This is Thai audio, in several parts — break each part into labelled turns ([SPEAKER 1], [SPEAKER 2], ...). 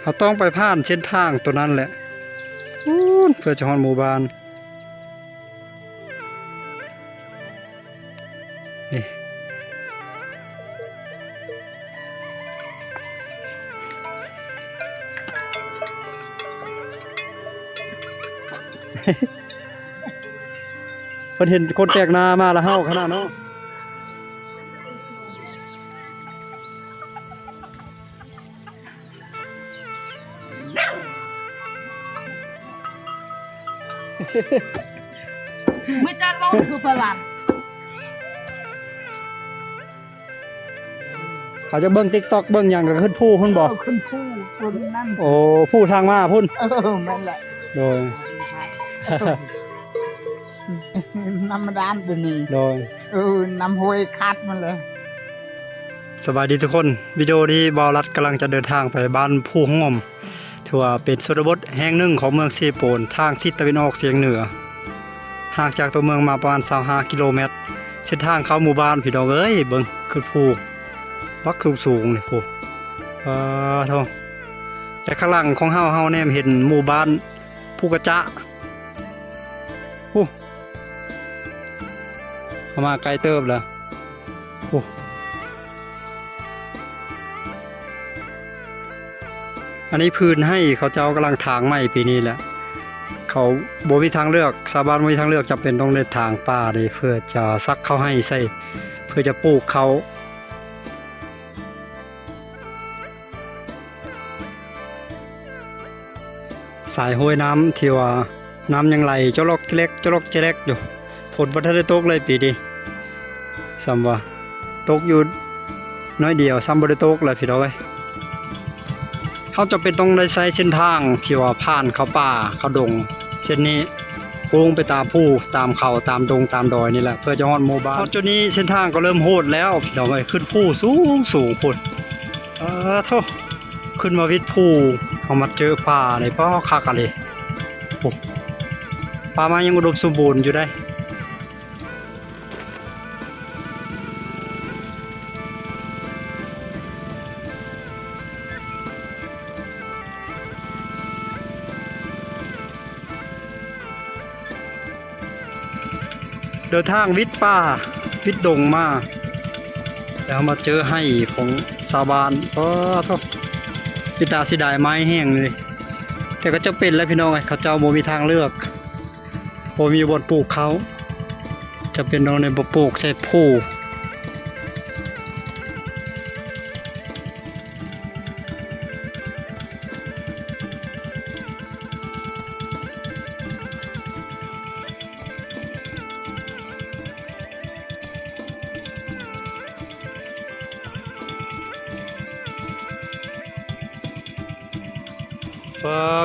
[SPEAKER 1] เขาต้องไปผ่านเส้นทางตัวนั้นแหละเพื่อจะฮอดหมู่บ้านนี่เพิ่นเห็นคนแปลกหน้ามาแล้วเฮาขนาดเนาะ
[SPEAKER 2] ไม่จัดว่าคือพลัง
[SPEAKER 1] เขาจะเบิ่ง TikTok เบิ่งหยังก็ขึ้นผู้พุ่นบ่
[SPEAKER 2] ขึ้นผู้คนนั่น
[SPEAKER 1] โอ้ผู้ทางมาพุ่น
[SPEAKER 2] นั่นแหละ
[SPEAKER 1] โดย
[SPEAKER 2] น้ำด้านตัวนี้
[SPEAKER 1] โดย
[SPEAKER 2] น้ำห้วยคัดมันเลย
[SPEAKER 1] สบายดีทุกคนวิดีโอนี้บอรัดกำลังจะเดินทางไปบ้านผู้หงอมถือว่าเป็นชนบทแห่งหนึ่งของเมืองเซโปนทางทิศตะวันออกเฉียงเหนือห่างจากตัวเมืองมาประมาณ25กิโลเมตรเส้นทางเข้าหมู่บ้านพี่น้องเอ้ยเบิ่งคือผู้วักคือสูงนี่ผู้โธ่แต่ข้างหลังของเฮาแนมเห็นหมู่บ้านผู้กระจะผู้เข้ามาไกลเติบแล้วผู้อันนี้พื้นให้เขาเจ้ากำลังถางใหม่ปีนี้แหละเขาบ่มีทางเลือกชาวบ้านบ่มีทางเลือกจำเป็นต้องเดินทางป่าเลยเพื่อจะซักเขาให้ใส่เพื่อจะปลูกเขาสายห้วยน้ำที่ว่าน้ำยังไหลเจาะลอกเล็กเจาะลอกเล็กอยู่ฝนบ่ทันได้ตกเลยปีนี้ซ้ำว่าตกอยู่น้อยเดียวซ้ำบ่ได้ตกเลยพี่น้องเอ้ยเขาจะเป็นต้องได้ใช้เส้นทางที่ว่าผ่านเขาป่าเขาดงเช่นนี้โค้งไปตามผู้ตามเขาตามดงตามดอยนี่แหละเพื่อจะฮอดหมู่บ้านจุดนี้เส้นทางก็เริ่มโหดแล้วเดี๋ยวไปขึ้นผู้สูงพุ่นโธ่ขึ้นมาวิดผู้เขามาเจอป่าเลยเพราะเขาคักอะไรโอ้ป่าไม้ยังอุดมสมบูรณ์อยู่ได้เดินทางวิทย์ป่าวิทย์ดงมาแล้วมาเจอให้ของชาวบ้านทุกพิตาสิได้ไม้แห้งเลยแต่ก็จะเป็นแล้วพี่น้องไงเขาเจ้าโมมีทางเลือกโมมีบนปลูกเขาจะเป็นน้องในบ่ปลูกใส่ผู้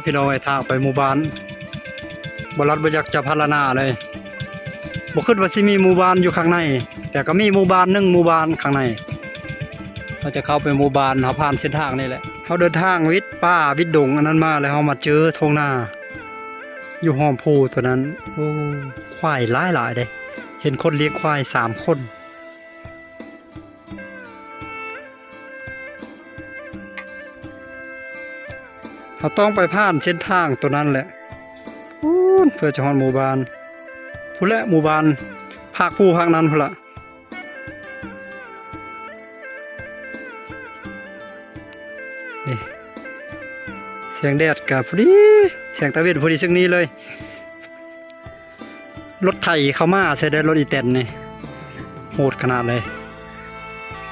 [SPEAKER 1] พี่น้องไอ้ทางไปหมู่บ้านบรัดบอยากจะพัฒนาเลยบอกขึ้นว่าสิมีหมู่บ้านอยู่ข้างในแต่ก็มีหมู่บ้านหนึ่งหมู่บ้านข้างในเราจะเข้าไปหมู่บ้านเขาผ่านเส้นทางนี่แหละเขาเดินทางวิทย์ป่าวิทย์ดงอันนั้นมาแล้วเขามาเจอทงหน้าอยู่ห้อมโพตัวนั้นโอ้ควายหลายเลยเห็นคนเลี้ยงควาย3 คนเขาต้องไปผ่านเส้นทางตัวนั้นแหละเพื่อจะฮอดหมู่บ้านผู้และหมู่บ้านภาคผู้ภาคนั้นพุ่นละนี่เสียงแดดกับพอดีเสียงตะเวนพอดีซึ่งนี้เลยรถไถเข้ามาใช้ได้รถอีแตนนี่โหดขนาดเลย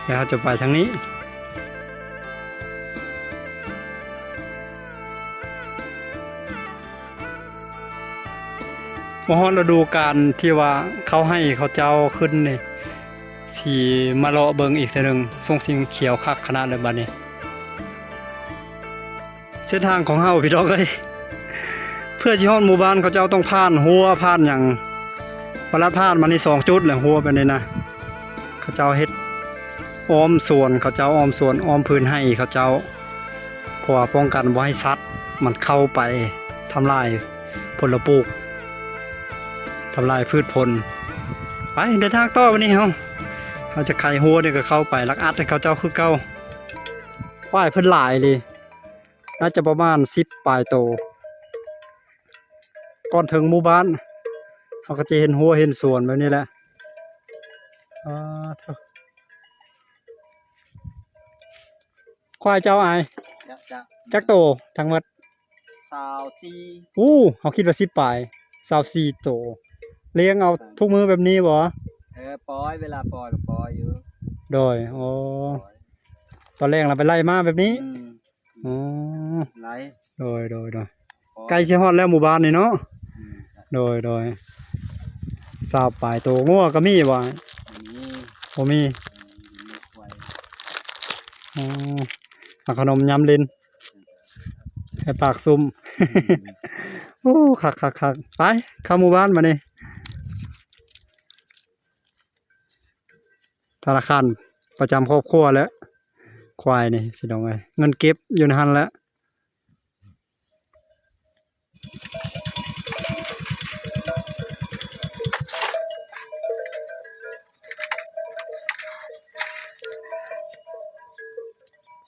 [SPEAKER 1] แล้วจะไปทางนี้มหรดูการที่ว่าเขาให้เขาเจ้าขึ้นนี่สีมาเลาะเบิงอีกทีหนึ่งทรงสิ่งเขียวคักขนาดเลยบัดนี้เส้นทางของเฮาพี่น้องเอ้ยเพื่อที่ฮอดหมู่บ้านเขาเจ้าต้องผ่านหัวผ่านอย่างพลัดผ่านมานี่2 จุดเลยหัวไปนี่นะเขาเจ้าเฮ็ดอ้อมสวนเขาเจ้าอ้อมสวนอ้อมพื้นให้เขาเจ้าเพราะว่าป้องกันบ่ให้สัตว์มันเข้าไปทำลายผลปลูกทำลายพืชผลไปเดินทางต่อวันนี้เขาจะไขหัวเนี่ยก็เข้าไปลักอัดให้เขาเจ้าคือเก่าควายเพิ่นหลายเลย น่าจะประมาณ10ปลายโตก่อนถึงหมู่บ้านเราก็จะเห็นหัวเห็นสวนแบบนี้แหละเถอะควายเจ้าอายจักโตทั้งหมด
[SPEAKER 3] สาวซี
[SPEAKER 1] เขาคิดว่า10ปลาย24โตเลี้ยงเอาทุกมื้อแบบนี้บ่
[SPEAKER 3] ปอยเวลาปอยกับปอยอยู่
[SPEAKER 1] โดยตอนแรกเราไปไล่มาแบบนี้
[SPEAKER 3] อืม
[SPEAKER 1] อ๋อ
[SPEAKER 3] ไหล
[SPEAKER 1] โดยใกล้สิฮอดแล้วหมู่บ้านนี่เนาะ
[SPEAKER 3] อืม
[SPEAKER 1] โดยสาวปลายโตงัวก็มีบ่
[SPEAKER 3] อันนี้
[SPEAKER 1] บ่มี
[SPEAKER 3] ไว้
[SPEAKER 1] อ๋อเอาขนมยำลินให้ปากซุ่ม โอ้คักไปเข้าหมู่บ้านมานี่ธนาคารประจำครอบครัวแล้วควายนี่พี่น้องเอ้ยเงินเก็บอยู่ในหันแล้ว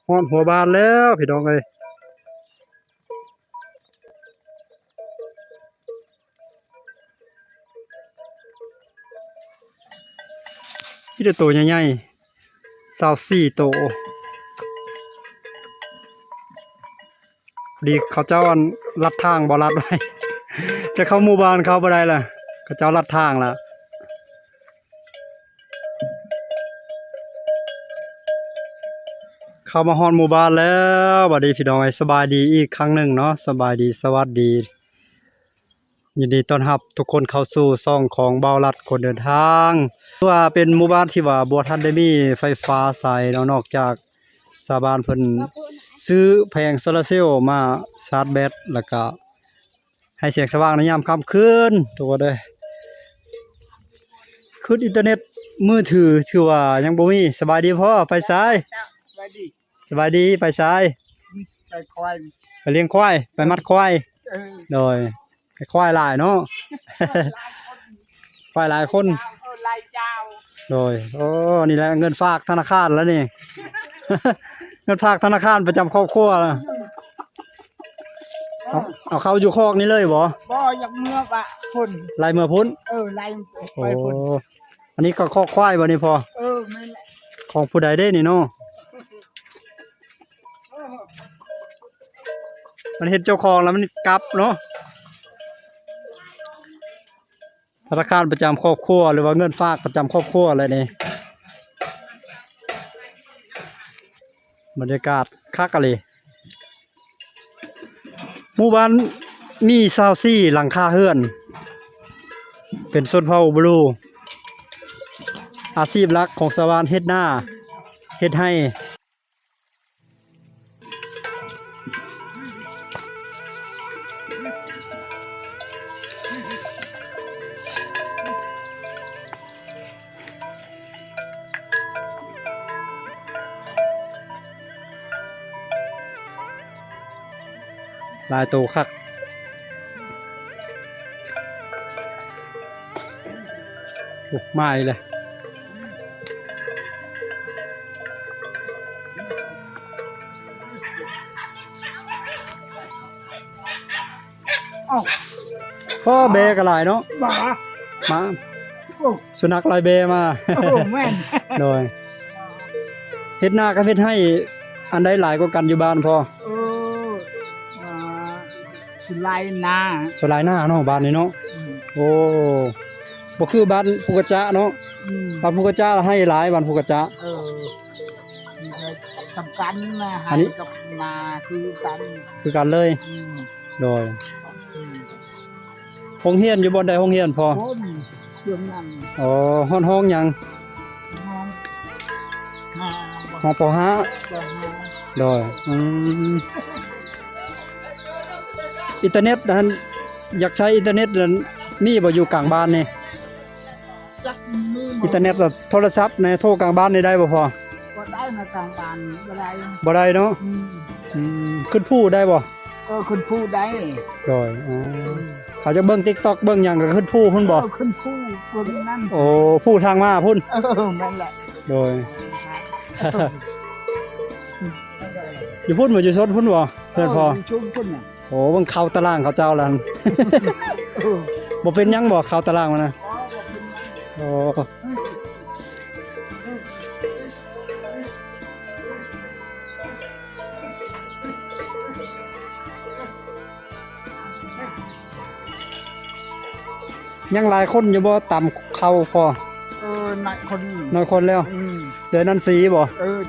[SPEAKER 1] ฮอดหัวบ้านแล้วพี่น้องเอ้ยมีแต่ตัวใหญ่ๆ24โตดีเขาเจ้าอันลัดทางบ่ลัดไว้ จะเข้าหมู่บ้านเข้าบ่ได้ล่ะเขาเจ้าลัดทางล่ะเข้ามาฮอดหมู่บ้านแล้วบัดนี้พี่น้องเอ้ยสบายดีอีกครั้งหนึ่งเนาะสบายดีสวัสดียินดีต้อนรับทุกคนเข้าสู่ช่องของเบาลัดคนเดินทางว่าเป็นหมู่บ้านที่ว่าบ่ทันได้มีไฟฟ้าใช้เนาะนอกจากชาวบ้านเพิ่นซื้อแผงโซลาร์เซลล์มาชาร์จแบตแล้วก็ให้แสงสว่างในยามค่ำคืนทุกคนเด้อคืออินเทอร์เน็ตมือถือถือว่ายังบ่มีสบายดีพ่อไปไส
[SPEAKER 2] ไปดิ
[SPEAKER 1] สบายดีไปไส
[SPEAKER 2] ไปควาย
[SPEAKER 1] ไปเลี้ยงควายไปมัดควาย
[SPEAKER 2] เออ
[SPEAKER 1] โดยให้ควายหลายเนาะ ควายหลายคน
[SPEAKER 2] ไล่เจ้า
[SPEAKER 1] โดยนี่แหละเงินฝากธนาคารแล้วนี่ เงินฝากธนาคารประจำครอบครัวล่ะเอาเขาอยู่คอกนี้เลยบ่
[SPEAKER 2] บ่อยากเมื่อบะพุ่น
[SPEAKER 1] ไล่เมื่อพ้น
[SPEAKER 2] ไล่
[SPEAKER 1] โอ้
[SPEAKER 2] ไปพุ่น
[SPEAKER 1] อันนี้ก็คอกควายบ่นี่พอ
[SPEAKER 2] ไม่แหละ
[SPEAKER 1] ของผู้ใดเด้นี่เนาะมันเห็นเจ้าของแล้วมันกลับเนาะธนาคารประจำครอบครัวหรือว่าเงินฝากประจำครอบครัวอะไรนี่บรรยากาศคักอะเลยหมู่บ้านมี24หลังคาเฮือน เป็นชนเผ่าบลูอาชีพหลักของชาวบ้านเฮ็ดนาเฮ็ดให้หลายโตคักโอ้มาอีกเลยพ่อเบก็หลายเนาะ
[SPEAKER 2] บ่า
[SPEAKER 1] มา
[SPEAKER 2] โอ้
[SPEAKER 1] สุนัขลายเบมา
[SPEAKER 2] แม่น
[SPEAKER 1] โดยเฮ็ดนากับเฮ็ดให้อันใดหลายกว่ากันอยู่บ้านพอ
[SPEAKER 2] มาไล่นา
[SPEAKER 1] สลายหน้าเนาะบ้านนี้เนาะโอ้บ่คือบ้านภูกระจะเนาะบ้านภูกระจะให้หลายบ้านภูกระจะ
[SPEAKER 2] สำคัญนะ
[SPEAKER 1] อันนี้
[SPEAKER 2] กับนาคือกัน
[SPEAKER 1] คือกันเลยโดยโรงเรียนอยู่บ่ได้โรงเรียนพอ
[SPEAKER 2] คนเครื่องนั้น
[SPEAKER 1] อ๋อห้องหยัง
[SPEAKER 2] ห้องมา
[SPEAKER 1] ห้องป .5
[SPEAKER 2] บ่มา
[SPEAKER 1] โดยอินเทอร์เน็ตนั้นอยากใช้อินเทอร์เน็ตนั้นมีบ่อยู่กลางบ้านนี่
[SPEAKER 2] จักมือ
[SPEAKER 1] อินเทอร์เน็ตแบบโทรศัพท์ในโทรกลางบ้านนี่ได้บ่พอ
[SPEAKER 2] ก็ได้มากลางบ้านบ่ได้
[SPEAKER 1] บ่ได้เนาะขึ้นผู้ได้บ่
[SPEAKER 2] คุณพูดได้
[SPEAKER 1] โดยเขาจะเบิ่ง TikTok เบิ่งหยังก็ขึ้นผู้พุ่นบ่
[SPEAKER 2] คุณพูดคนนั้น
[SPEAKER 1] โอ้ผู้ทางมาพุ่น
[SPEAKER 2] นั่นแหละ
[SPEAKER 1] โดย อยู่พุ่นบ่อยู่ชนพุ่นบ่ พื่อนพ่อ
[SPEAKER 2] ยู่ชุมพุ่นน่ะ
[SPEAKER 1] โอ้เบิ่งเข้าตารางเขาเจ้าแล้ว
[SPEAKER 2] เออ
[SPEAKER 1] บ่เป็นหยังบ่เข้าตารางมันนะ
[SPEAKER 2] อ๋อบ่เป็นหยัง
[SPEAKER 1] โอ้ยังหลายคนอยู่บ่ตามเข้าพอ
[SPEAKER 2] นายคน
[SPEAKER 1] น้อยคนแล้ว
[SPEAKER 2] อืม
[SPEAKER 1] เดี๋ยวนั้นสีบ่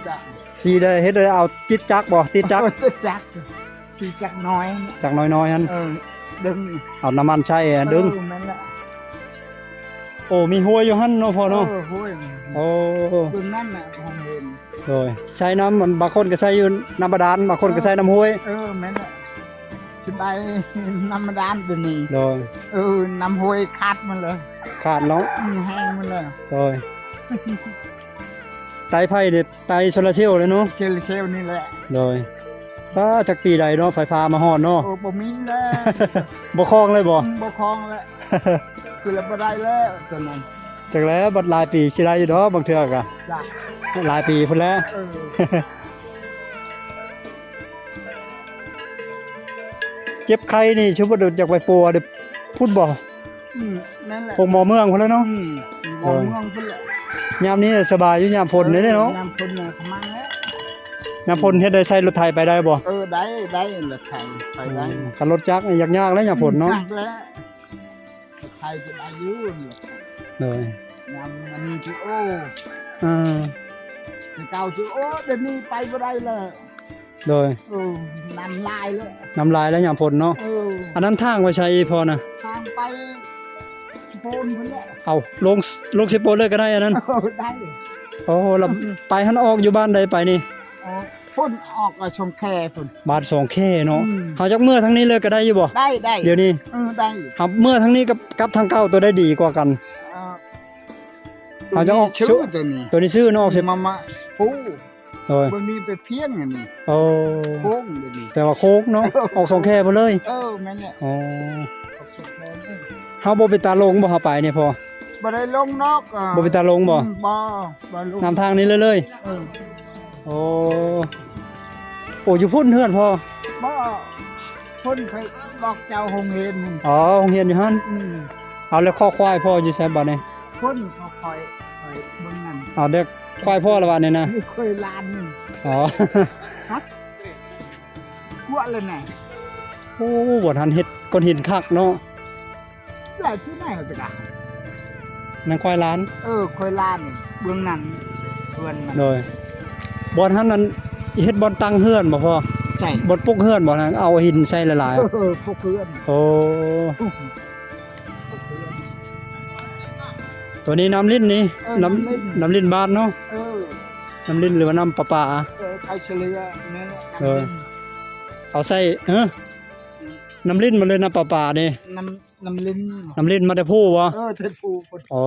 [SPEAKER 2] จ้ะ
[SPEAKER 1] สีได้เฮ็ดได้เอาติดจักบ่ติดจัก
[SPEAKER 2] ติดจักที่จักน้อยเนี่ย
[SPEAKER 1] จักน้อยๆหั่น
[SPEAKER 2] ดึง
[SPEAKER 1] เอาน้ำมันใช้อะดึง
[SPEAKER 2] แม่นละ
[SPEAKER 1] โอ้มีหัวอยู่หั่นเนาะพ่อเนาะ
[SPEAKER 2] ห้วย
[SPEAKER 1] โอ้
[SPEAKER 2] ดึงนั่นน่ะผมเห็น
[SPEAKER 1] โดยใช้น้ำมันบางคนก็ใช้อยู่น้ำบาดาลบางคนก็ใช้น้ำห้วย
[SPEAKER 2] แม่นละสบายน้ำมันดานตัวนี้
[SPEAKER 1] โดย
[SPEAKER 2] น้ำห้วยคัดมันเลย
[SPEAKER 1] ขาดเนาะ
[SPEAKER 2] แห้งมันเลย
[SPEAKER 1] โดยไตไผ่นี่ไตโซลาร์เซลล์เลยเนาะ
[SPEAKER 2] เชลนี่แหละ
[SPEAKER 1] โดยก็จากปีใดเนาะไฟฟ้ามาฮอดเนาะ
[SPEAKER 2] บ่มีแล้ว
[SPEAKER 1] บ่คลองเลยบ่
[SPEAKER 2] บ่คลองแล้วคือละบ่ได้แล้วตัวนั้น
[SPEAKER 1] จากแล้วบัดหลายปีสิได้อยู่ดอกบางเทื่อก็
[SPEAKER 2] จ้ะ
[SPEAKER 1] หลายปีพุ่นแล้ว เจ็บไข้นี่ชุบดอยากไปปัวเด้พูดบ่
[SPEAKER 2] นั่นแหละ
[SPEAKER 1] พวกหมอเมืองพุ่นแล้วเนาะ
[SPEAKER 2] บ่เมืองพุ่นแหละ
[SPEAKER 1] ยามนี้สบายอยู่ยามฝนนี่เนาะ
[SPEAKER 2] น้ำพุ่นน่ะขมังแล้ว
[SPEAKER 1] ยามฝนเฮ็ดได้ใช้รถไถไปได้บ่
[SPEAKER 2] ได้ละไทยไปได้
[SPEAKER 1] คันรถจักรนี่ยากๆแล้วยามฝนเนาะ
[SPEAKER 2] หกแล้วไทยจะอายุนี่
[SPEAKER 1] เลย
[SPEAKER 2] ยำมันมีที่โอ้
[SPEAKER 1] อ่า
[SPEAKER 2] ที่เก่าที่โอ้เดี๋ยวนี้ไปบ่ได้เลย
[SPEAKER 1] โดย
[SPEAKER 2] น้ำลายเลย
[SPEAKER 1] น้ำลายแล้วยามฝนเนาะอันนั้นทางไว้ใช้พอนะ
[SPEAKER 2] ทางไปโพนพุ่นแหละ
[SPEAKER 1] เอาลงสิโปนเลยก็ได้อันนั้น
[SPEAKER 2] ได้
[SPEAKER 1] โอ้เราไปหันออกอยู่บ้านใดไปนี่
[SPEAKER 2] พุ่นออกชมแค่พุ่น
[SPEAKER 1] บ้าน2แค่เนาะ
[SPEAKER 2] อืม
[SPEAKER 1] เฮาจักเมื่อทางนี้เลยก็ได้อยู่บ่
[SPEAKER 2] ได้
[SPEAKER 1] เดี๋ยวนี้
[SPEAKER 2] ได้
[SPEAKER 1] เฮาเมื่อทางนี้กับทางเก่าตัวได้ดีกว่ากัน เอาจะออก
[SPEAKER 2] ชื่อตัวนี้
[SPEAKER 1] ตัวนี้ซื้อเนาะออกสิ
[SPEAKER 2] มาปู
[SPEAKER 1] โดย
[SPEAKER 2] บนนี้ไปเพียงอันนี้
[SPEAKER 1] โอ้
[SPEAKER 2] โค้งเดี๋ยวนี้
[SPEAKER 1] แต่ว่าโคกเนาะออก2แค่ไปเลย
[SPEAKER 2] แม่นเนี่ย
[SPEAKER 1] อ๋อ
[SPEAKER 2] ออกชมแค่นี่
[SPEAKER 1] เฮาบ่ไปตาลงบ่เฮาไปนี่พอ
[SPEAKER 2] บ่ได้ลงนอก
[SPEAKER 1] บ่ไปตาลงบ่
[SPEAKER 2] บ่ลง
[SPEAKER 1] นำทางนี้เลย
[SPEAKER 2] เออ
[SPEAKER 1] โอ้โอ้อยู่พุ่นเฮือนพ่อ
[SPEAKER 2] บ่พุ่นเคยบอกเจ้าหงเห็น
[SPEAKER 1] อ๋อโรงเรียนอยู่หั่นเอาแล้วข้อควายพ่ออยู่ไสบัดนี้
[SPEAKER 2] พุ่นเขาคอยเบิ่งนั่น
[SPEAKER 1] เอาเด็กควายพ่อละบัดนี้นะ
[SPEAKER 2] นี่เคยลานนึง
[SPEAKER 1] อ๋อ
[SPEAKER 2] กลัวเลยไง
[SPEAKER 1] โอ้บ่ทันเฮ็ดก้อนหินคักเนาะ
[SPEAKER 2] หลายที่ไหนจะกะ
[SPEAKER 1] นั่นควายล้าน
[SPEAKER 2] เคยลานเบื้องนั้นเพื่อนมัน
[SPEAKER 1] โดยบ่ทันนั้นเฮ็ดบ่อนตั้งเฮือนบ่พ่อ
[SPEAKER 2] ใช่
[SPEAKER 1] บ่อนปลุกเฮือนบ่ทันเอาหินใส่หลาย
[SPEAKER 2] พวกเพื่อน
[SPEAKER 1] ๆโอ้ตัวนี้น้ำลิ้นนี่น้ำลิ้นบ้านเนาะน้ำลิ้นหรือว่าน้ำประปา
[SPEAKER 2] ใครเฉลือเนี่ย
[SPEAKER 1] เอาใส่น้ำลิ้นมาเลยน้ำประปานี่
[SPEAKER 2] น้ำลิ้น
[SPEAKER 1] น้ำลิ้นมาแต่ผู้บ่
[SPEAKER 2] เทพูคน
[SPEAKER 1] อ๋อ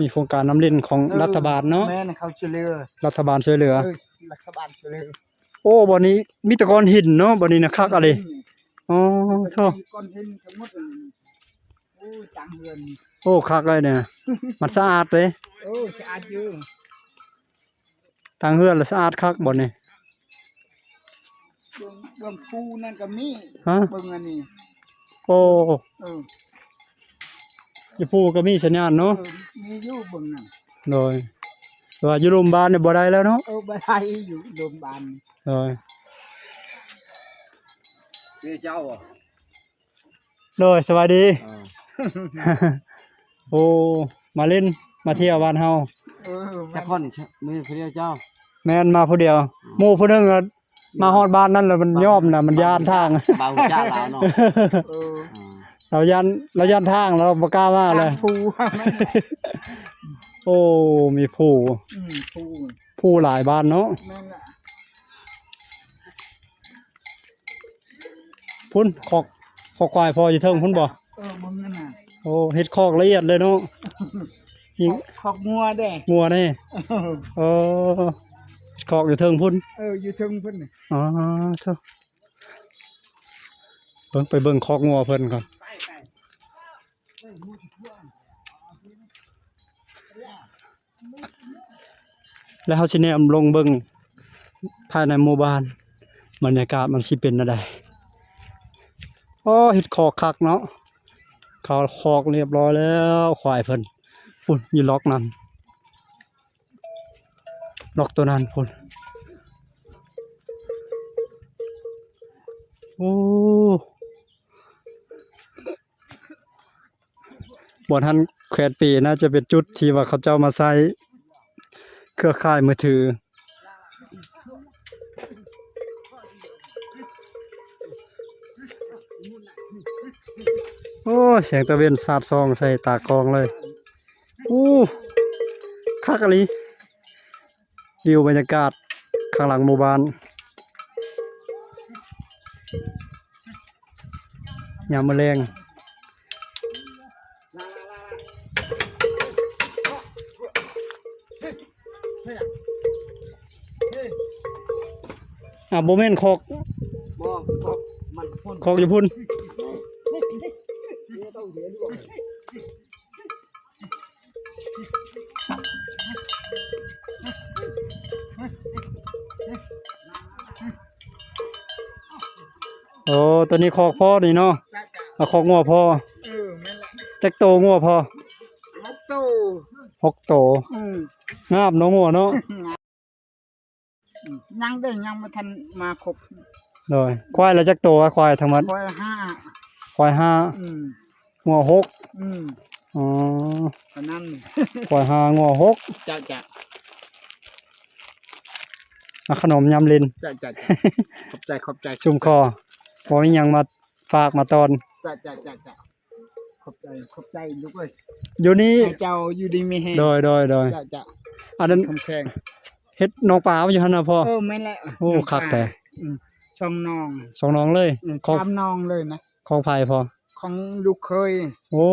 [SPEAKER 1] มีโครงการน้ำลิ้นของรัฐบาลเนาะ
[SPEAKER 2] แม่เขาเฉลือ
[SPEAKER 1] รัฐบาลช่วยเหลือ
[SPEAKER 2] รัฐบาลเฉลือ
[SPEAKER 1] โอ้บ่นี้มีแตะกอนหินเนาะบ่นี้นะคักอะไรอ๋อโธ่
[SPEAKER 2] ก้อนหินทั้งหมดจังเงิน
[SPEAKER 1] โอ้คักเลยเนี่ยมันสะอาดเลย
[SPEAKER 2] สะอาดอยู่
[SPEAKER 1] ทางเฮือนละสะอาดคักบ่นี่
[SPEAKER 2] เบื้องคูนั่นก็มี
[SPEAKER 1] ฮะ
[SPEAKER 2] เบื้องอันนี้
[SPEAKER 1] โอ้
[SPEAKER 2] เออ
[SPEAKER 1] อยู่ผู้ก็มีสัญญาณเนาะ
[SPEAKER 2] มีอยู่เบื้องนั้น
[SPEAKER 1] โดยแต่ว่าอยู่โรงพยาบาลเนี่ยบ่ได้แล้วเนาะ
[SPEAKER 2] บ่ได้อยู่โรงพยาบาล
[SPEAKER 1] โดย
[SPEAKER 3] นี่เจ้าอ่ะ
[SPEAKER 1] โดยสวัสดี โอ้มาเล่นมาเที่ยวบ้านเฮา
[SPEAKER 3] แต่คนมือเดียวเจ้า
[SPEAKER 1] แม่นมาผู้เดียวหมู่ผู้หนึงก็มาฮอดบ้านนั่นแล้วมันยอมน่ะมันย่านทาง
[SPEAKER 3] เบาเจ้าลาวเนาะ
[SPEAKER 1] เราย่านทางเราบ่กล้ามาเลย
[SPEAKER 2] ผู้
[SPEAKER 1] โอ้มีผู้
[SPEAKER 2] ผู้
[SPEAKER 1] ผู้หลายบ้านเนาะ
[SPEAKER 2] นั่นแหละ
[SPEAKER 1] พุ่นคอกควายพออยู่เทิงพุ่นบ่
[SPEAKER 2] มึงนั่นน่ะ
[SPEAKER 1] โอ้เฮ็ดคอกละเอียดเลยเนาะยิง
[SPEAKER 2] ขอกงัวเด้
[SPEAKER 1] งัวนี่เออคอกอยู่เทิงพุ่น
[SPEAKER 2] อยู่ถึงเพิ่น
[SPEAKER 1] อ๋อเถอะไปเบิ่งคอกงัวเพิ่นก่อนแล้วเฮาสิแนมลงเบิ่ง ภายในหมู่บ้านบรรยากาศมันสิเป็นจั่งใดโอ้เฮ็ดคอกคักเนาะเขาคอกเรียบร้อยแล้วควายเพิ่นพุ่นอยู่ล็อกนั้นล็อกตัวนั้นพุ่นโอ้บ่ทันแขวนปีน่าจะเป็นจุดที่ว่าเขาเจ้ามาใช้เครือข่ายมือถือโอ้แสงตะเวนสาดส่องใส่ตากองเลยโอ้คักอะลีวิวบรรยากาศข้างหลังหมู่บ้านยามมื้อแลงบ่แม่นคอก
[SPEAKER 3] บ่มันพ่น
[SPEAKER 1] คอกอยู่พุ่นโอ้ตัวนี้คอกพ่อนี่เนาะ
[SPEAKER 2] จ้าจ้า
[SPEAKER 1] เอาคอกงัวพ่อ
[SPEAKER 2] แม่นแหละ
[SPEAKER 1] จักโตงัวพ่อ
[SPEAKER 2] รถตู้
[SPEAKER 1] 6 โตงามเนาะงัวเนาะ
[SPEAKER 2] ยังได้ยังไม่ทันมาครบ
[SPEAKER 1] เลยควายละจักโตอะควายทั้งหมด
[SPEAKER 2] ร้อยห้า
[SPEAKER 1] ควาย5งัว6อ๋อ
[SPEAKER 2] ตอนนั้น
[SPEAKER 1] ควาย5งัว6
[SPEAKER 2] จ้าจ้า
[SPEAKER 1] ขนมยำลิน
[SPEAKER 2] จ้าจ้าขอบใจ
[SPEAKER 1] ซุ่มคอบ่มีหยังมาฝากมาตอน
[SPEAKER 2] จ้าขอบใจลูกเอ้ย
[SPEAKER 1] อยู่นี่
[SPEAKER 2] ให้เจ้าอยู่ดีมีแฮง
[SPEAKER 1] โดย
[SPEAKER 2] จ้า
[SPEAKER 1] อันนั้น
[SPEAKER 2] คำแข็ง
[SPEAKER 1] เฮ็ดน้องปลาอยู่หั่นน่ะพ่อ
[SPEAKER 2] แม่นแหละ
[SPEAKER 1] โอ้คักแต่
[SPEAKER 2] ช่องน้อง
[SPEAKER 1] สองน้องเลยของ
[SPEAKER 2] ตามน้องเลยนะ
[SPEAKER 1] ของไผพ่อ
[SPEAKER 2] ของลูกเคย
[SPEAKER 1] โอ้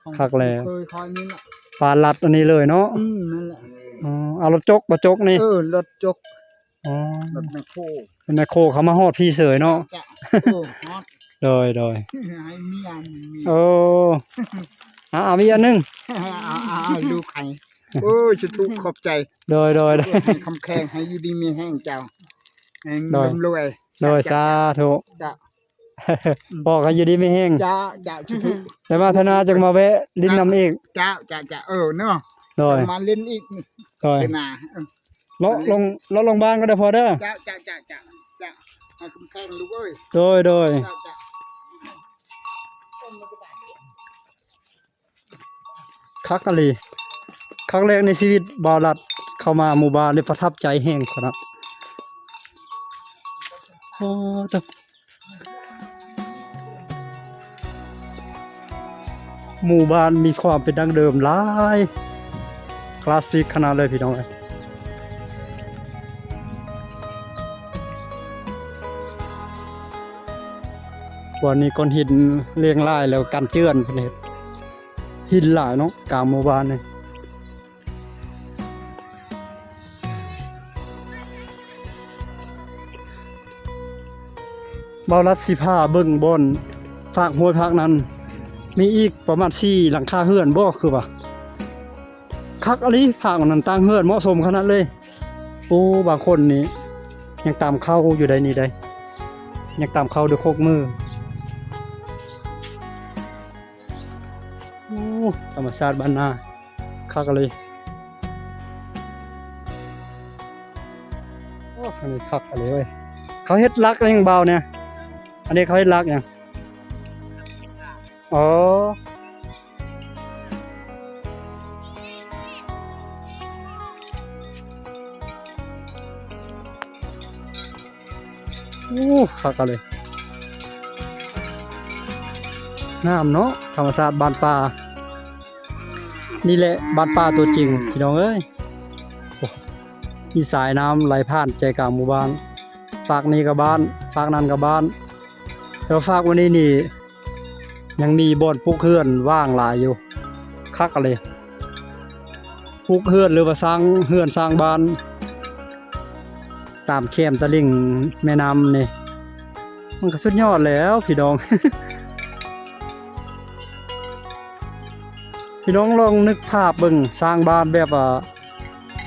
[SPEAKER 2] ของ
[SPEAKER 1] คักแล้ว
[SPEAKER 2] เคยคอยนี่นะ
[SPEAKER 1] ปลาลัดอันนี้เลยเนาะ
[SPEAKER 2] นั่นแหละ
[SPEAKER 1] อ๋อเอารถจกบ่จกนี่
[SPEAKER 2] รถจก
[SPEAKER 1] อ๋อ
[SPEAKER 2] รถแมคโคร
[SPEAKER 1] เป็นแมคโครเขามาฮอดพี่เสยเนาะ
[SPEAKER 2] จ้ะฮอต
[SPEAKER 1] โดย
[SPEAKER 2] ให้เมียมี
[SPEAKER 1] โอ้เอามีอันหนึง
[SPEAKER 2] เอาลูกให้โอ้ยจะทุกขอบใจ
[SPEAKER 1] โดย
[SPEAKER 2] ให้คำแข็งให้อยู่ดีมีแห้งเจ้าให้
[SPEAKER 1] โดย
[SPEAKER 2] รวย
[SPEAKER 1] โดยสาธุ
[SPEAKER 2] จ้ะ
[SPEAKER 1] พ่อก็อยู่ดีไม่แห้ง
[SPEAKER 2] จ้าจะทุก
[SPEAKER 1] แต่ว่าธนาจังมาแวะลิ้นน้ำอีก
[SPEAKER 2] จ้าเนาะ
[SPEAKER 1] โดย
[SPEAKER 2] มาเล่นอีกนี่
[SPEAKER 1] โดย
[SPEAKER 2] เป็นนา
[SPEAKER 1] เลาะลงบ้านก็ได้พอเด้อ
[SPEAKER 2] จ้าให้คำแข็งลูกเอ้ย
[SPEAKER 1] โดย
[SPEAKER 2] จ้า
[SPEAKER 1] คักอะลีครั้งแรกในชีวิตบ่าวรัดเข้ามาหมู่บ้านได้ประทับใจแห้งครับโอ้ตะหมู่บ้านมีความเป็นดั้งเดิมหลายคลาสสิกขนาดเลยพี่น้องเอ้ยวันนี้ก้อนหินเรียงรายแล้วกันเจือนเพิ่นเฮ็ดหินหลายเนาะกลางหมู่บ้านนี่บ่าวรัดสิพาเบิ่งบ่อนฝากห้วยพักนั้น มีอีกประมาณ4หลังคาเฮือนบ่คือว่าคักอะลีภาคนั้นตั้งเฮือนเหมาะสมขนาดเลยโอ้บางคนนี่ยังตามเข้าอยู่ได้นี่ได้ยังตามเข้าด้วยโคกมือโอ้ธรรมชาติบ้านนาคักอะลีโอ้อันนี้คักอะลีเว้ยเขาเฮ็ดลักอะไรอย่างเบาเนี่ยอันนี้เขาเฮ็ดลักหยังอ๋อโอ้คักอะเลยน้ำเนาะธรรมชาติบ้านป่านี่แหละบ้านป่าตัวจริงพี่น้องเอ้ยโอ้มีสายน้ำไหลผ่านใจกลางหมู่บ้านฝากนี้กับบ้านฝากนั้นกับบ้านแล้วฝากวันนี้นี่ยังมีบ่อนปลูกเฮือนว่างหลายอยู่คักอะเลยปลูกเฮือนหรือว่าสร้างเฮือนสร้างบ้านตามแคมตะลิ่งแม่น้ำนี่มันก็สุดยอดแล้วพี่น้อง พี่น้องลองนึกภาพเบิ่งสร้างบ้านแบบ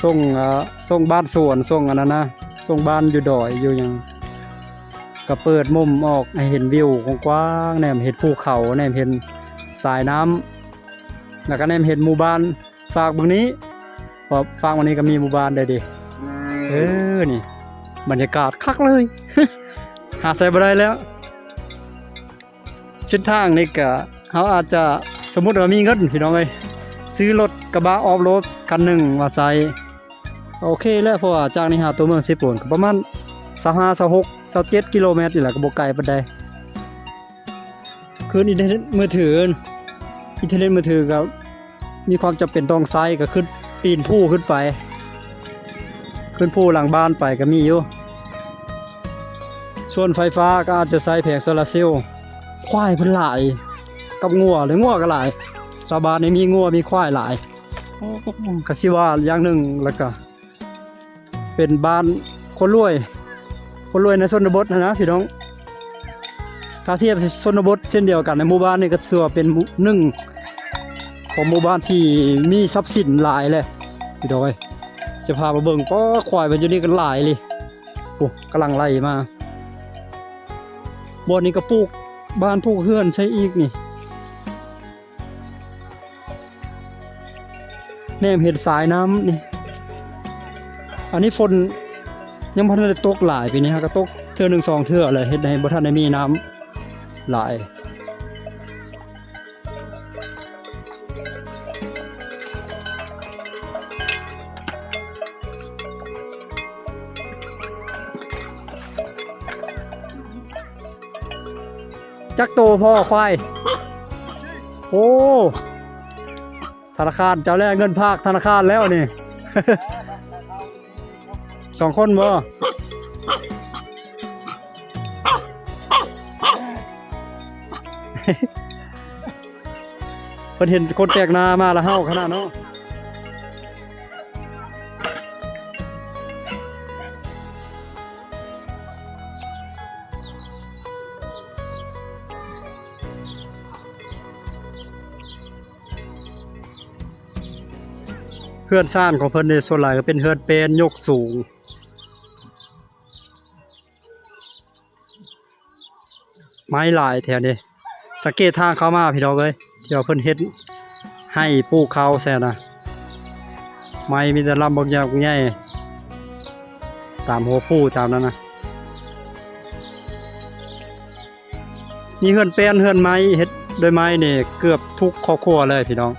[SPEAKER 1] ทรงบ้านสวนทรงอันนั้นนะ ทรงบ้านอยู่ดอยอยู่หยังก็เปิดมุมออกให้เห็นวิวกว้างๆแนมเห็นภูเขาแนมเห็นสายน้ำแล้วก็แนมเห็นหมู่บ้านฝากเบิ่งนี้พอฝากวันนี้ก็มีหมู่บ้านได้ดินี่บรรยากาศคักเลย หาใส่บ่ได้แล้วเส้นทางนี่ก็เฮาอาจจะสมมุติว่ามีเงินพี่น้องเอ้ยซื้อรถกระบะออฟโรดคันหนึ่งมาใส่โอเคแล้วเพราะว่าจากนี้หาตัวเมืองสิโปนก็ประมาณ25 26 27กิโลเมตรนี่แหละก็บ่ไกลปานใดคืนอินเทอร์เน็ตมือถือก็มีความจำเป็นต้องใช้ก็ขึ้นปีนภูขึ้นไปขึ้นภูหลังบ้านไปก็มีอยู่ส่วนไฟฟ้าก็อาจจะใช้แผงโซลาร์เซลล์ควายเพิ่นหลายกับงัวเลยงัวก็หลายชาวบ้านนี่มีงัวมีควายหลายก็สิว่าอย่างหนึงแล้วก็เป็นบ้านคนรวยในชนบทนะพี่น้องถ้าเทียบชนบทเช่นเดียวกันในหมู่บ้านนี่ก็ถือว่าเป็นหนึ่งของหมู่บ้านที่มีทรัพย์สินหลายเลยพี่น้องจะพามาเบิ่งป้อควายมันอยู่นี่กันหลายเลยโอ้กำลังไล่มาบ่อนนี้ก็ปลูกบ้านปลูกเฮือนใช้อีกนี่แนมเห็นสายน้ำนี่อันนี้ฝนยังบ่ทันได้ตกหลายปีนี้ฮะก็ตกเทื่อ1 2เทื่อเลยเฮ็ดให้บ่ทันได้มีน้ำหลายจักโตพ่อควายโอ้ธนาคารเจ้าแรกเงินภาคธนาคารแล้วนี่ 2 คนบ่เพิ่นเห็นคนแปลกหน้ามาแล้วเฮาขนาดเนาะเฮือนซ่านของเพิ่นนี่ส่วนหลายก็เป็นเฮือนเป็นยกสูงไม้หลายแถวนี้สังเกตทางเข้ามาพี่น้องเอ้ยเดี๋ยวเพิ่นเฮ็ดให้ปลูกเขาแซ่นะไม้มีแต่ลำบักใหญ่ตามหัวผู้ตามนั้นนะมีเฮือนเป็นเฮือนไม้เฮ็ดด้วยไม้นี่เกือบทุกครอบครัวเลยพี่น้อง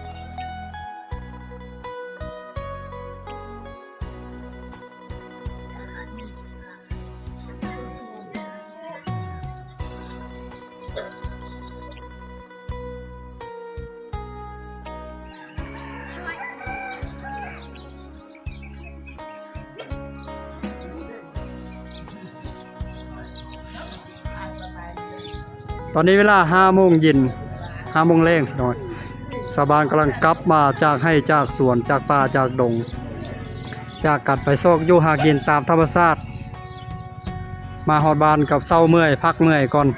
[SPEAKER 1] ตอนนี้เวลา5 โมงเย็น5 โมงแลงพี่น้องชาวบ้านกำลังกลับมาจากให้จากสวนจากป่าจากดงจากกัดไปซอกอยู่หากินตามธรรมชาติมาฮอดบ้านกับเศร้าเมื่อยพักเมื่อยก่อน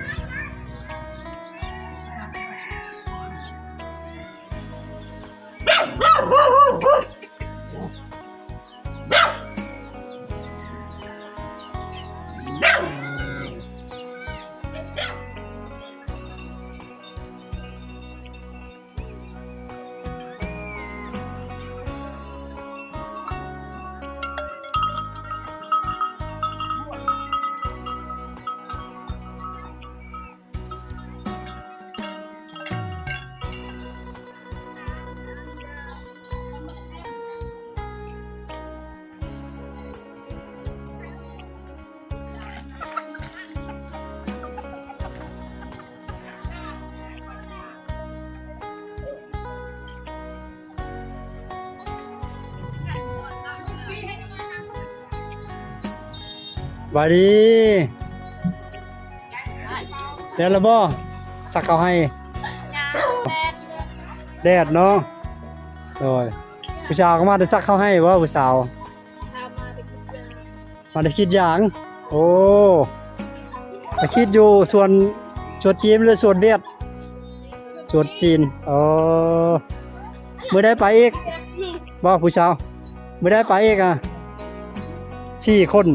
[SPEAKER 1] สวัสดีแดดละบ่สักเขาให้แดดเนาะโดยผู้สาวก็มาได้สักเขาให้ว่าผู้สาวมาได้คิดอย่างโอ้ไปคิดอยู่ส่วนจีนหรือส่วนเวียดส่วนจีนมื้อได้ไปอีกบ่ผู้สาวมื้อได้ไปอีกอ่ะ4 คน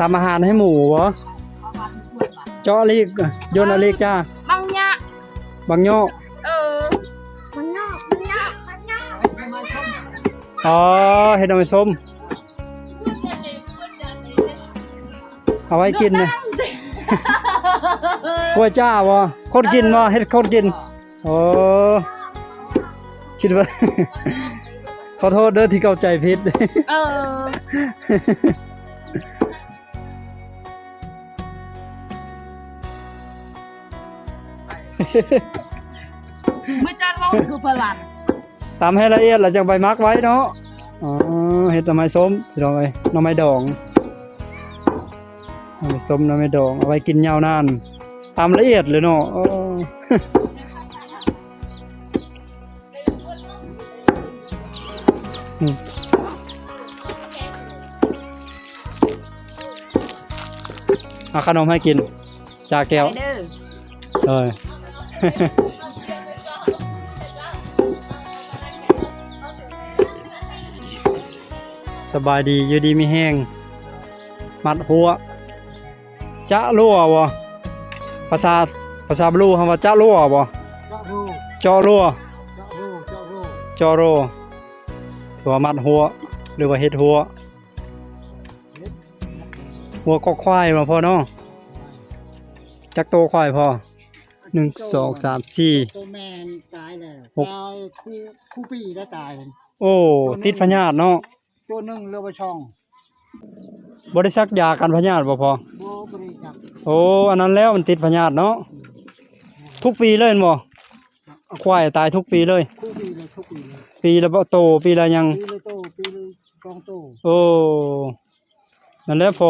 [SPEAKER 1] ตามอาหารให้หมูบ่เจาะลีกโยนอะลีกจ้า
[SPEAKER 4] บางยะ
[SPEAKER 1] บางย่อ
[SPEAKER 4] เออ
[SPEAKER 2] มันนอกมันนอกมันนอก
[SPEAKER 1] อ๋อเฮ็ดน้ำส้มเอาไว้กินนะกล้วยจ้าบ่คนกินบ่เฮ็ดคนกินโอ้คิดว่า ขอโทษเด้อที่เข้าใจผิด
[SPEAKER 4] เออเมื่อจันว่าคือพลัน
[SPEAKER 1] ตำให้ละเอียดแล้วจังไปมักไว้เนาะอ๋อเฮ็ดหน่อไม้ส้มพี่น้องเอ้ยหน่อไม้ดองหน่อไม้ส้มหน่อไม้ดองเอาไว้กินยาวนานตำละเอียดเลยเนาะ อืมเอาขนมให้กินจากแก้ว
[SPEAKER 4] ไปเด้อ
[SPEAKER 1] เอ้ย สบายดีอยู่ดีมีแห้งมัดหัวจะรั่วบ่ภาษาบลูคำว่าจะรั่วบ่
[SPEAKER 2] เจาะรู
[SPEAKER 1] จอรั่ว
[SPEAKER 2] เจาะรู
[SPEAKER 1] จอโรถือว่ามัดหัวหรือว่าเฮ็ดหัวหัวก็ควายมาพอเนาะจักโตควายพอ1 2 3 4
[SPEAKER 2] ตัวแมนตายแล้ว
[SPEAKER 1] หก
[SPEAKER 2] ตายคู่ปีแล้วตาย
[SPEAKER 1] โอ้ติดพยาธิเนาะ
[SPEAKER 2] ตัวหนึงเรือว่าช่อง
[SPEAKER 1] บ่ได้ซักยากันพยาธิบ่พอ
[SPEAKER 2] โอ้บริจาค
[SPEAKER 1] โอ้อันนั้นแล้วมันติดพยาธิเนาะทุกปีเลยแม่นบ่ควายตายทุกปีเลย
[SPEAKER 2] คู่ปีเลยทุกปีเลย
[SPEAKER 1] ปีละบ่โตปีละยัง
[SPEAKER 2] ปีเลยโตปีเลยกองโต
[SPEAKER 1] โอ้นั่นแหละพอ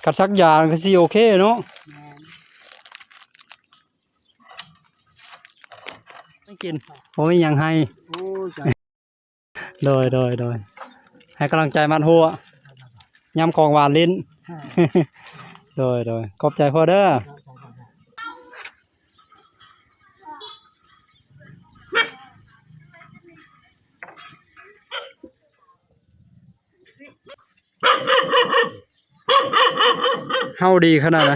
[SPEAKER 1] กัดซักยาก็สิโอเคเนาะ
[SPEAKER 2] แม่น
[SPEAKER 1] ไม่กินบ่มีหยังให้
[SPEAKER 2] โอ้จ้ะ
[SPEAKER 1] โดยให้กำลังใจมันหัวยำของหวานลิ้น โดยขอบใจพ่อเด้อเฮาดีขนาดไหน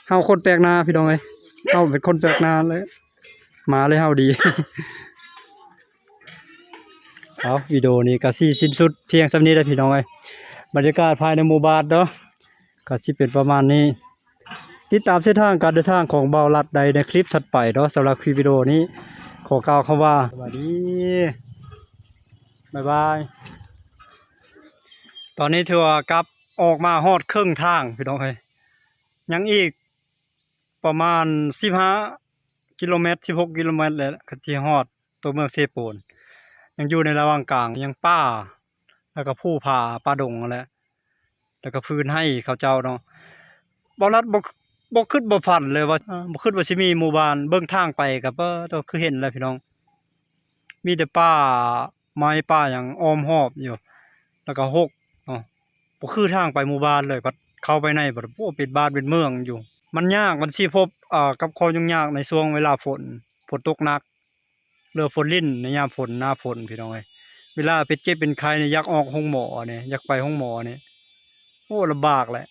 [SPEAKER 1] เฮาคนแปลกหน้าพี่น้องเอ้ยเฮาเป็นคนแปลกหน้าเลยหมาเลยเฮาดี เอาวิดีโอนี้ก็สิสิ้นสุดเพียงส่ำนี้ได้อพี่น้องเอ้ยบรรยากาศภายในหมู่บ้านเนาะก็สิเป็นประมาณนี้ ติดตามเส้นทางการเดินทางของเบาลัดใดในคลิปถัดไปเนาะสำหรับคลิปวิดีโอนี้ ขอกล่าวคำว่าสวัสดีบ๊ายบาย ตอนนี้ถือว่ากลับออกมาฮอดครึ่งทางพี่น้องเอ้ยยังอีกประมาณ15กิโลเมตร16กิโลเมตรแล้วก็สิฮอดตัวเมืองเซโปนยังอยู่ในระหว่างกลางยังป่าแล้วก็ผู้ผ่าป่าดงนั่นแหละแล้วก็พื้นให้เขาเจ้าเนาะบ่รัดบ่คิดบ่ฝันเลยว่าบ่คิดว่าสิมีหมู่บ้านเบิ่งทางไปก็ตัวคือเห็นแล้วพี่น้อง มีแต่ป่าไม้ป่าหยังอ้อมรอบอยู่แล้วก็รกเนาะบ่คือทางไปหมู่บ้านเลยบัดเข้าไปในบัดโอ้เป็นบ้านเป็นเมืองอยู่ มันยากมันสิพบกับข้อยุ่งยากในช่วงเวลาฝนตกหนักหรือฝนลิ้นในยามฝนหน้าฝนพี่น้องเอ้ยเวลาเป็นเจ็บเป็นไข้เนี่ยอยากออกห้องหมอเนี่ยอยากไปห้องหมอเนี่ยโอ้ลำบากแหละ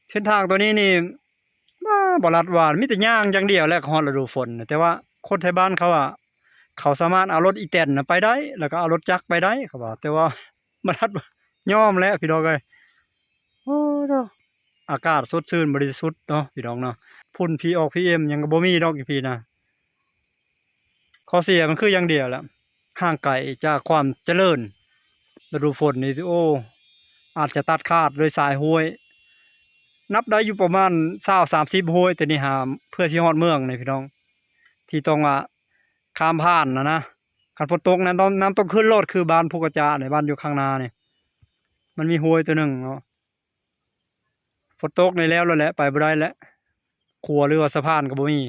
[SPEAKER 1] เส้นทางตัวนี้นี่บ่ลัดว่ามีแต่ย่างอย่างเดียวแหละฮอดฤดูฝนน่ะแต่ว่าคนไทยบ้านเขาอะเขาสามารถเอารถอีแตนน่ะไปได้แล้วก็เอารถจักรไปได้เขาว่าแต่ว่าบ่ลัดยอมแล้วพี่น้องเอ้ยโอ้เนาะอากาศสดชื่นบริสุทธิ์เนาะพี่น้องเนาะฝุ่น PM หยังก็บ่มีดอกอีพี่นะข้อเสียมันคืออย่างเดียวแหละห่างไกลจากความเจริญฤดูฝนนี่โอ้อาจจะตัดขาดโดยสายห้วยนับได้อยู่ประมาณ20-30ห้วยแต่นี่หาเพื่อสิฮอดเมืองนี่พี่น้อง ที่ต้องข้ามผ่านนะคันฝนตกนั้นน้ำต้องขึ้นรถคือบ้านภูกระจาในบ้านอยู่ข้างหน้านี่มันมีห้วยตัวหนึ่งเนาะฝนตกในแล้วแหละไปบ่ได้แล้วขัวหรือว่าสะพานก็บ่มี